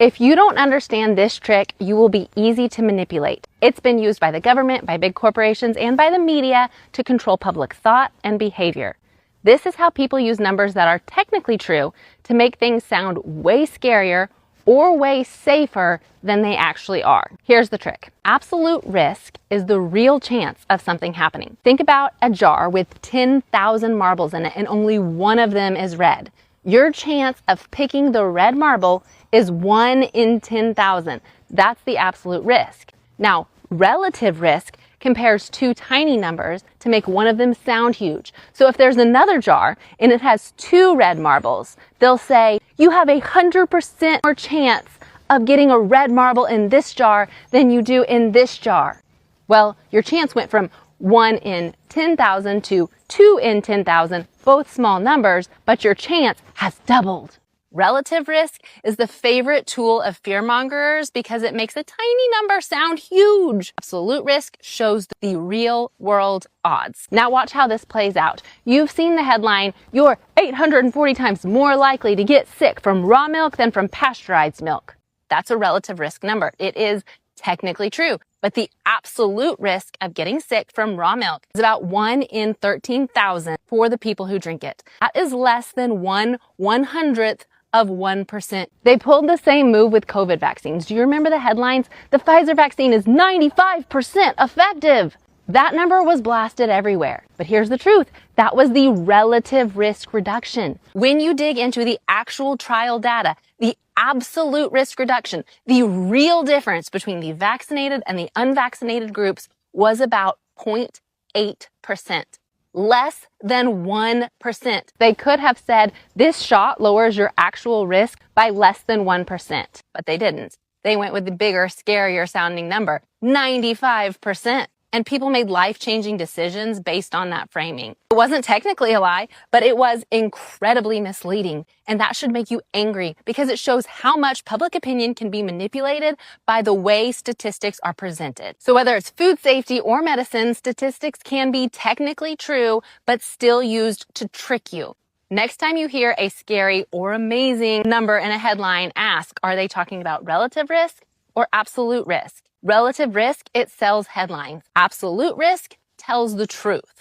If you don't understand this trick, you will be easy to manipulate. It's been used by the government, by big corporations, and by the media to control public thought and behavior. This is how people use numbers that are technically true to make things sound way scarier or way safer than they actually are. Here's the trick. Absolute risk is the real chance of something happening. Think about a jar with 10,000 marbles in it and only one of them is red. Your chance of picking the red marble is 1 in 10,000. That's the absolute risk. Now, relative risk compares two tiny numbers to make one of them sound huge. So if there's another jar and it has 2 red marbles, they'll say, you have 100% more chance of getting a red marble in this jar than you do in this jar. Well, your chance went from 1 in 10,000 to 2 in 10,000, both small numbers, but your chance has doubled. Relative risk is the favorite tool of fearmongers because it makes a tiny number sound huge. Absolute risk shows the real world odds. Now watch how this plays out. You've seen the headline, you're 840 times more likely to get sick from raw milk than from pasteurized milk. That's a relative risk number. It is technically true, but the absolute risk of getting sick from raw milk is about 1 in 13,000 for the people who drink it. That is less than 1/100th of 1%. They pulled the same move with COVID vaccines. Do you remember the headlines? The Pfizer vaccine is 95% effective. That number was blasted everywhere. But here's the truth. That was the relative risk reduction. When you dig into the actual trial data, the absolute risk reduction, the real difference between the vaccinated and the unvaccinated groups was about 0.8%. Less than 1%. They could have said this shot lowers your actual risk by less than 1%, but they didn't. They went with the bigger, scarier sounding number, 95%. And people made life-changing decisions based on that framing. It wasn't technically a lie, but it was incredibly misleading. And that should make you angry because it shows how much public opinion can be manipulated by the way statistics are presented. So whether it's food safety or medicine, statistics can be technically true, but still used to trick you. Next time you hear a scary or amazing number in a headline, ask, are they talking about relative risk or absolute risk? Relative risk, it sells headlines. Absolute risk tells the truth.